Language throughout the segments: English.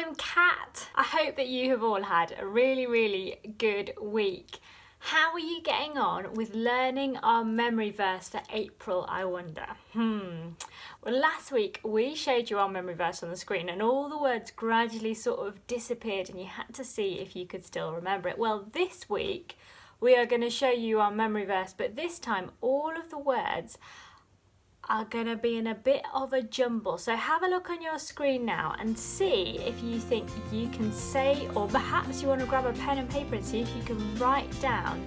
I'm Kat. I hope that you have all had a really good week. How are you getting on with learning our memory verse for April, I wonder? Well, last week we showed you our memory verse on the screen and all the words gradually sort of disappeared and you had to see if you could still remember it. Well, this week we are going to show you our memory verse, but this time all of the words are going to be in a bit of a jumble. So have a look on your screen now and see if you think you can say, or perhaps you want to grab a pen and paper and see if you can write down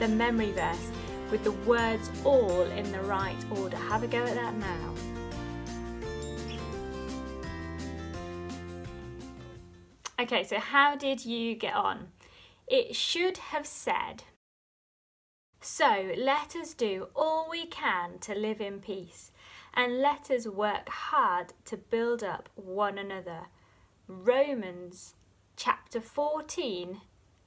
the memory verse with the words all in the right order. Have a go at that now. Okay, so how did you get on? It should have said, "So let us do all we can to live in peace, and let us work hard to build up one another." Romans chapter 14,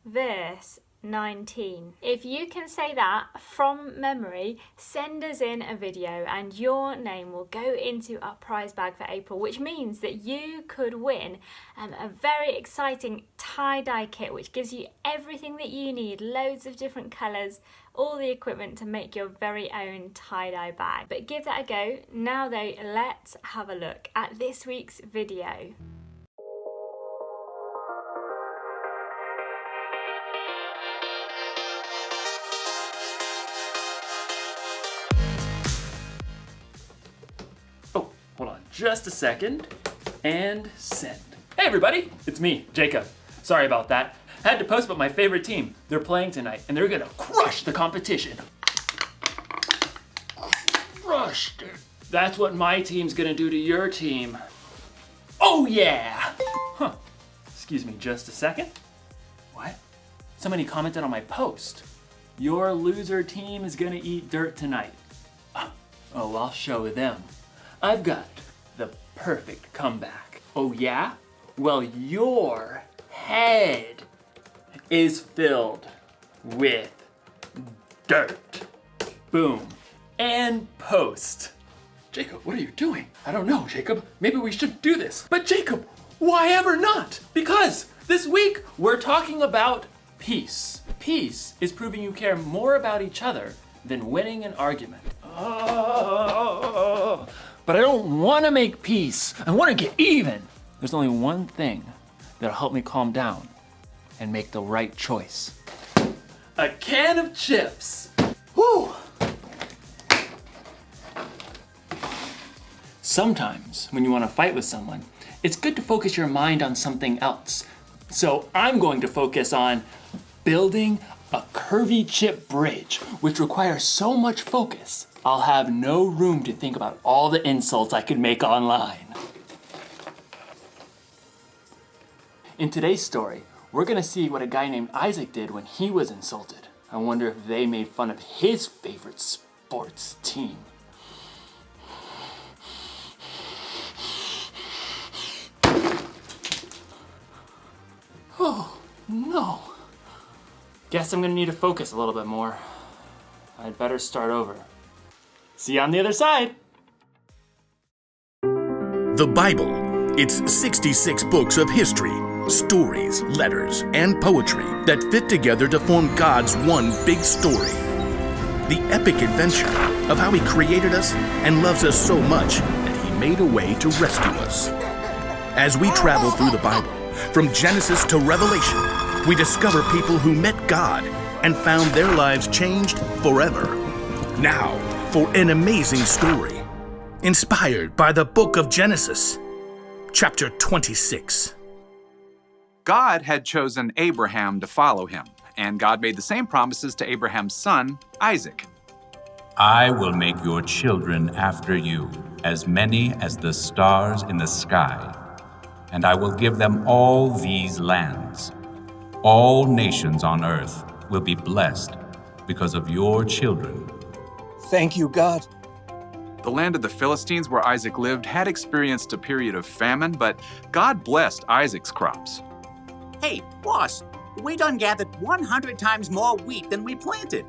verse 19. If you can say that from memory, send us in a video and your name will go into our prize bag for April, which means that you could win a very exciting tie-dye kit, which gives you everything that you need, loads of different colours, all the equipment to make your very own tie-dye bag. But give that a go. Now though, let's have a look at this week's video. Hold on just a second, and send. Hey everybody, it's me, Jacob. Sorry about that. I had to post about my favorite team. They're playing tonight, and they're gonna crush the competition. Crushed it. That's what my team's gonna do to your team. Oh yeah! Huh, excuse me just a second. What? Somebody commented on my post. Your loser team is gonna eat dirt tonight. Oh, I'll show them. I've got the perfect comeback. Oh yeah? Well, your head is filled with dirt. Boom. And post. Jacob, what are you doing? I don't know, Jacob. Maybe we should do this. But Jacob, why ever not? Because this week we're talking about peace. Peace is proving you care more about each other than winning an argument. But I don't want to make peace. I want to get even. There's only one thing that'll help me calm down and make the right choice. A can of chips. Whew. Sometimes when you want to fight with someone, it's good to focus your mind on something else. So I'm going to focus on building a curvy chip bridge, which requires so much focus, I'll have no room to think about all the insults I could make online. In today's story, we're gonna see what a guy named Isaac did when he was insulted. I wonder if they made fun of his favorite sports team. Oh, no. Guess I'm gonna need to focus a little bit more. I'd better start over. See you on the other side. The Bible. It's 66 books of history, stories, letters, and poetry that fit together to form God's one big story. The epic adventure of how He created us and loves us so much that He made a way to rescue us. As we travel through the Bible, from Genesis to Revelation, we discover people who met God and found their lives changed forever. Now, for an amazing story, inspired by the book of Genesis, chapter 26. God had chosen Abraham to follow him, and God made the same promises to Abraham's son, Isaac. I will make your children after you, as many as the stars in the sky, and I will give them all these lands. All nations on earth will be blessed because of your children. Thank you, God. The land of the Philistines where Isaac lived had experienced a period of famine, but God blessed Isaac's crops. Hey, boss, we done gathered 100 times more wheat than we planted.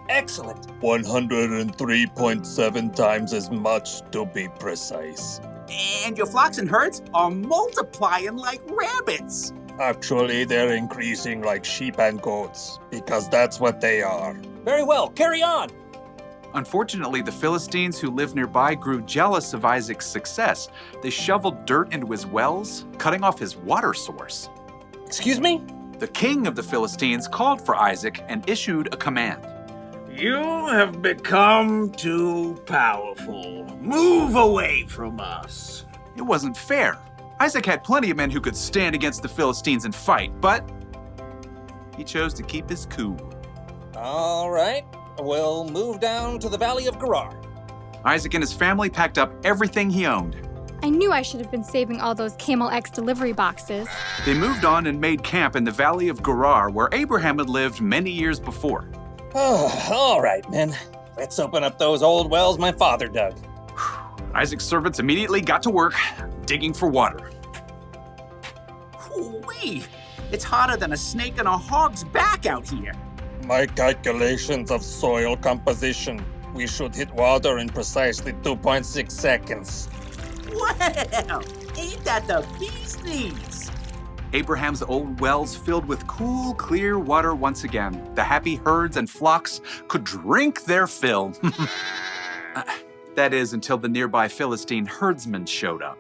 Excellent. 103.7 times as much to be precise. And your flocks and herds are multiplying like rabbits. Actually, they're increasing like sheep and goats, because that's what they are. Very well, carry on. Unfortunately, the Philistines who lived nearby grew jealous of Isaac's success. They shoveled dirt into his wells, cutting off his water source. Excuse me? The king of the Philistines called for Isaac and issued a command. You have become too powerful. Move away from us. It wasn't fair. Isaac had plenty of men who could stand against the Philistines and fight, but he chose to keep his cool. All right, we'll move down to the Valley of Gerar. Isaac and his family packed up everything he owned. I knew I should have been saving all those Camel X delivery boxes. They moved on and made camp in the Valley of Gerar, where Abraham had lived many years before. Oh, all right, men. Let's open up those old wells my father dug. Isaac's servants immediately got to work, digging for water. Ooh-wee. It's hotter than a snake in a hog's back out here. My calculations of soil composition. We should hit water in precisely 2.6 seconds. Well, ain't that the bee's knees? Abraham's old wells filled with cool, clear water once again. The happy herds and flocks could drink their fill. That is, until the nearby Philistine herdsmen showed up.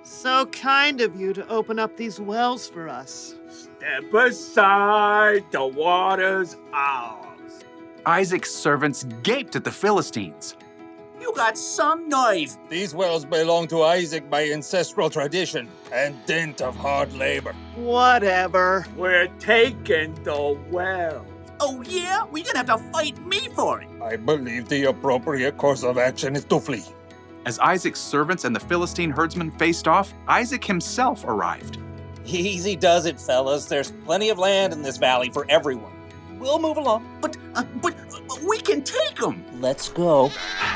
So kind of you to open up these wells for us. Step aside, the water's ours. Isaac's servants gaped at the Philistines. You got some nerve. These wells belong to Isaac by ancestral tradition and dint of hard labor. Whatever. We're taking the well. Oh yeah? We're gonna have to fight me for it. I believe the appropriate course of action is to flee. As Isaac's servants and the Philistine herdsmen faced off, Isaac himself arrived. Easy does it, fellas. There's plenty of land in this valley for everyone. We'll move along. But we can take them. Let's go.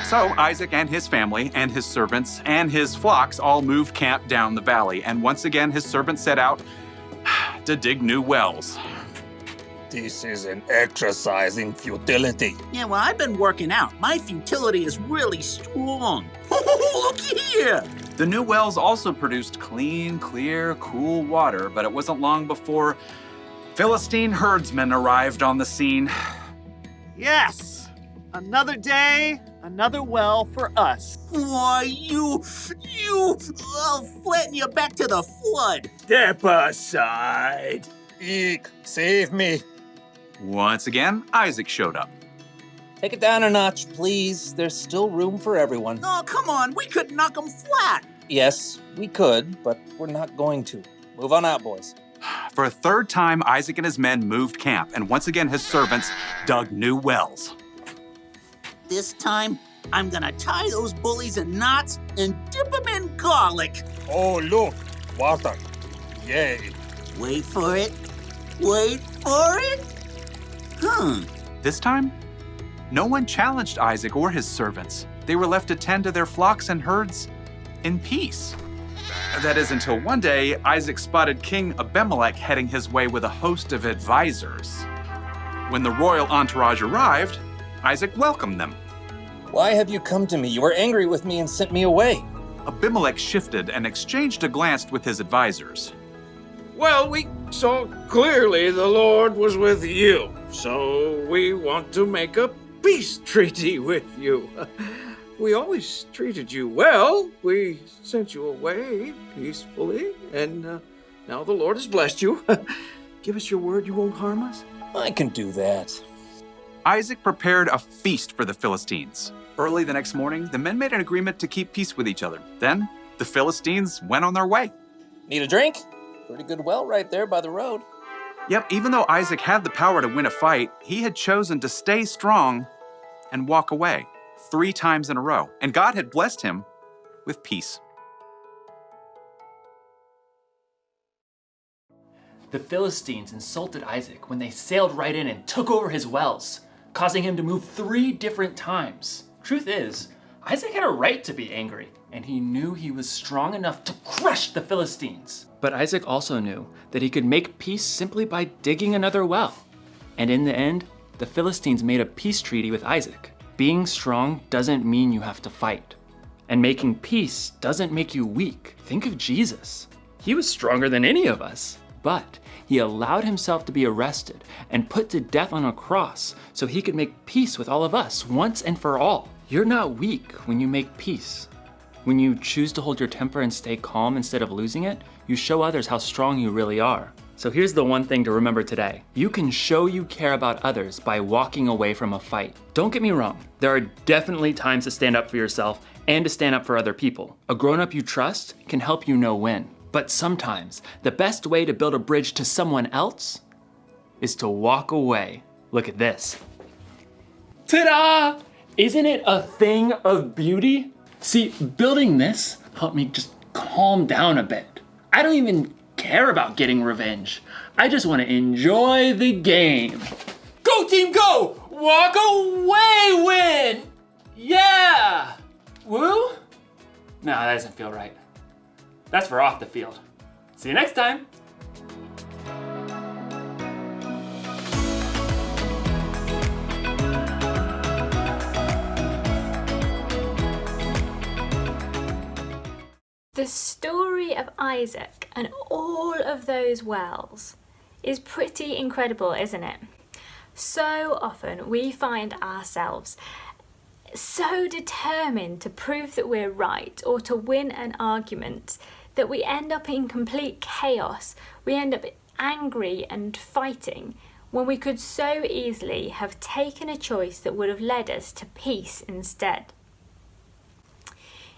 So Isaac and his family and his servants and his flocks all moved camp down the valley, and once again his servants set out to dig new wells. This is an exercise in futility. Yeah, well, I've been working out. My futility is really strong. Look here. The new wells also produced clean, clear, cool water, but it wasn't long before Philistine herdsmen arrived on the scene. Yes! Another day, another well for us. Why, I'll flatten you back to the flood. Step aside. Eek, save me. Once again, Isaac showed up. Take it down a notch, please. There's still room for everyone. Oh, come on. We could knock them flat. Yes, we could, but we're not going to. Move on out, boys. For a third time, Isaac and his men moved camp, and once again his servants dug new wells. This time, I'm gonna tie those bullies in knots and dip them in garlic. Oh, look, water. Yay. Wait for it. Wait for it. This time, no one challenged Isaac or his servants. They were left to tend to their flocks and herds in peace. That is until one day, Isaac spotted King Abimelech heading his way with a host of advisors. When the royal entourage arrived, Isaac welcomed them. Why have you come to me? You were angry with me and sent me away. Abimelech shifted and exchanged a glance with his advisors. Well, we saw clearly the Lord was with you, so we want to make a peace treaty with you. We always treated you well. We sent you away peacefully, and now the Lord has blessed you. Give us your word you won't harm us. I can do that. Isaac prepared a feast for the Philistines. Early the next morning, the men made an agreement to keep peace with each other. Then, the Philistines went on their way. Need a drink? Pretty good well right there by the road. Yep, even though Isaac had the power to win a fight, he had chosen to stay strong and walk away 3 times in a row. And God had blessed him with peace. The Philistines insulted Isaac when they sailed right in and took over his wells, causing him to move 3 different times. Truth is, Isaac had a right to be angry, and he knew he was strong enough to crush the Philistines. But Isaac also knew that he could make peace simply by digging another well. And in the end, the Philistines made a peace treaty with Isaac. Being strong doesn't mean you have to fight. And making peace doesn't make you weak. Think of Jesus. He was stronger than any of us, but he allowed himself to be arrested and put to death on a cross so he could make peace with all of us once and for all. You're not weak when you make peace. When you choose to hold your temper and stay calm instead of losing it, you show others how strong you really are. So here's the one thing to remember today. You can show you care about others by walking away from a fight. Don't get me wrong, there are definitely times to stand up for yourself and to stand up for other people. A grown-up you trust can help you know when. But sometimes, the best way to build a bridge to someone else is to walk away. Look at this. Ta-da! Isn't it a thing of beauty? See, building this helped me just calm down a bit. I don't even care about getting revenge. I just want to enjoy the game. Go team, go! Walk away, win! Yeah! Woo? No, that doesn't feel right. That's for off the field. See you next time. The story of Isaac and all of those wells is pretty incredible, isn't it? So often we find ourselves so determined to prove that we're right or to win an argument that we end up in complete chaos. We end up angry and fighting when we could so easily have taken a choice that would have led us to peace instead.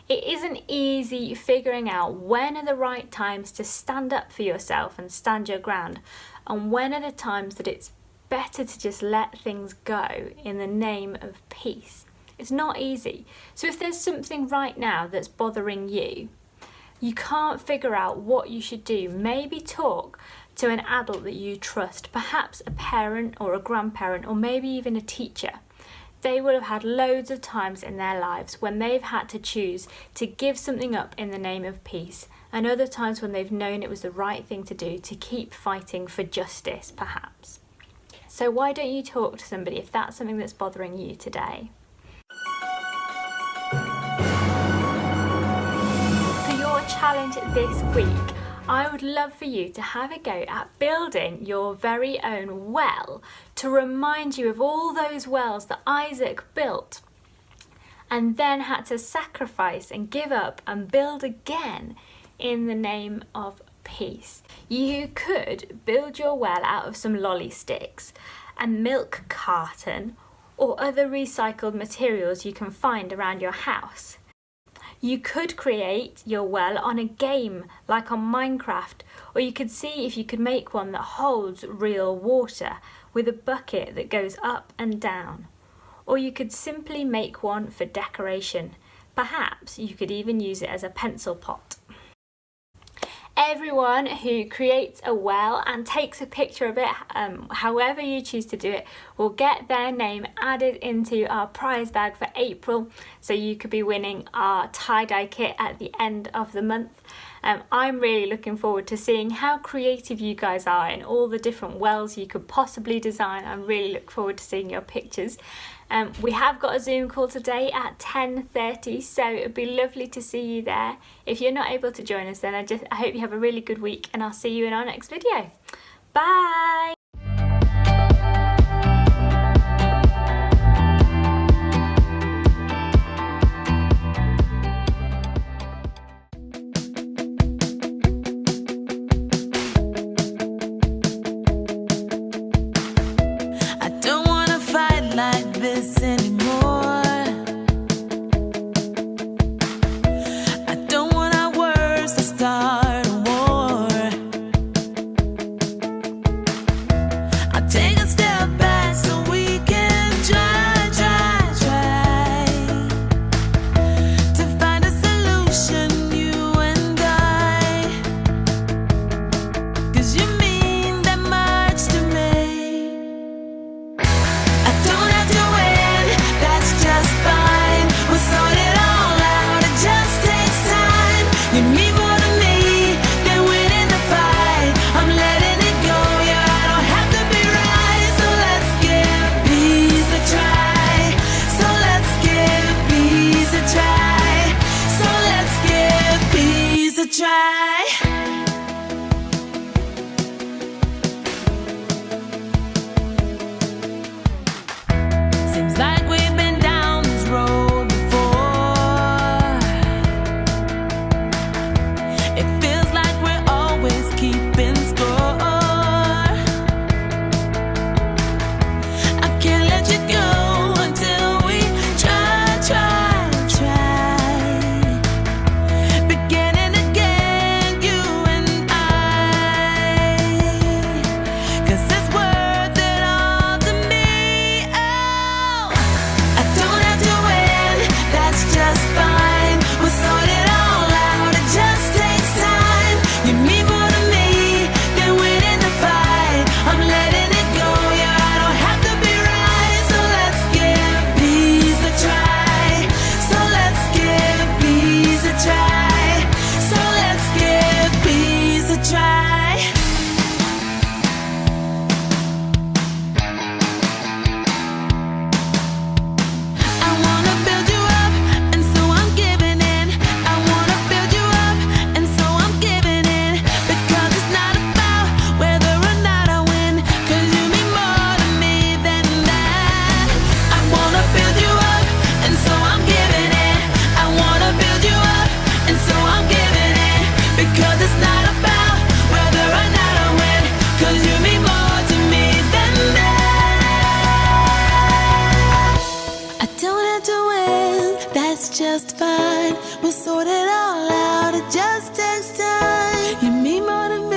It isn't easy figuring out when are the right times to stand up for yourself and stand your ground, and when are the times that it's better to just let things go in the name of peace. It's not easy. So if there's something right now that's bothering you, you can't figure out what you should do, maybe talk to an adult that you trust, perhaps a parent or a grandparent or maybe even a teacher. They will have had loads of times in their lives when they've had to choose to give something up in the name of peace, and other times when they've known it was the right thing to do to keep fighting for justice, perhaps. So why don't you talk to somebody if that's something that's bothering you today? For your challenge this week, I would love for you to have a go at building your very own well to remind you of all those wells that Isaac built and then had to sacrifice and give up and build again in the name of peace. You could build your well out of some lolly sticks, a milk carton, or other recycled materials you can find around your house. You could create your well on a game like on Minecraft, or you could see if you could make one that holds real water with a bucket that goes up and down. Or you could simply make one for decoration. Perhaps you could even use it as a pencil pot. Everyone who creates a well and takes a picture of it, however you choose to do it, will get their name added into our prize bag for April, so you could be winning our tie-dye kit at the end of the month. I'm really looking forward to seeing how creative you guys are and all the different wells you could possibly design. I really look forward to seeing your pictures. We have got a Zoom call today at 10:30, so it would be lovely to see you there. If you're not able to join us, then I hope you have a really good week, and I'll see you in our next video. Bye! I don't have to win, that's just fine. We'll sort it all out, it just takes time. You mean more to me